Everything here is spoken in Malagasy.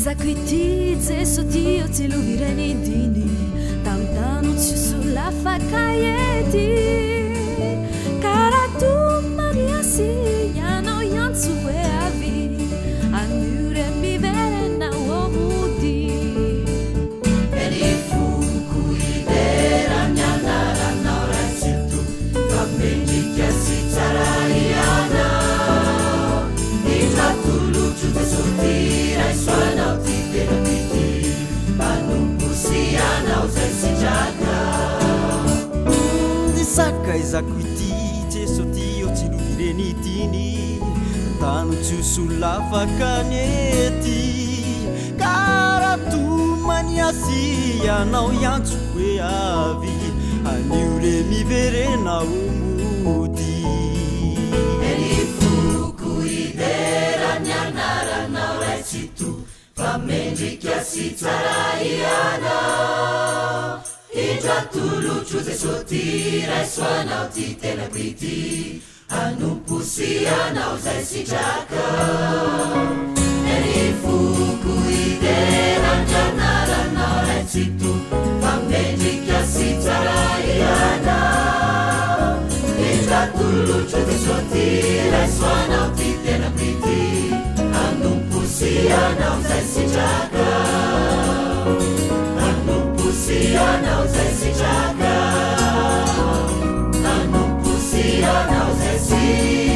sakazako ity jesody o tsy lovirany diny tamintano tsy solafaka ety karaha tomariasy ianao iantso hoe avy anure miverena omody eny foko idera mianaranao ratsito fa mendrika sy tsara iana indratolotro jesody raisoanao ty tena pity manompo sy anao zay sitraka nisaka izako ity jesody o tsy lovireny diny tano tsy solafaka nyety karatomaniasy ianao iantso hoe avy anio le miverena omody eny foko idera mianaranao raitsito fa mendrika sy tsara iana indratolotro jesody raisoanao ty tena pity anompo sy anao zay sitraka eny foko idera mianaranao raitsito fa mendrika sy tsara iana indratolotro jesody raisoanao ty tena pity anompo sy anao zay sitraka anompo sy anao zay sitraka anompo sy anao zay sitraka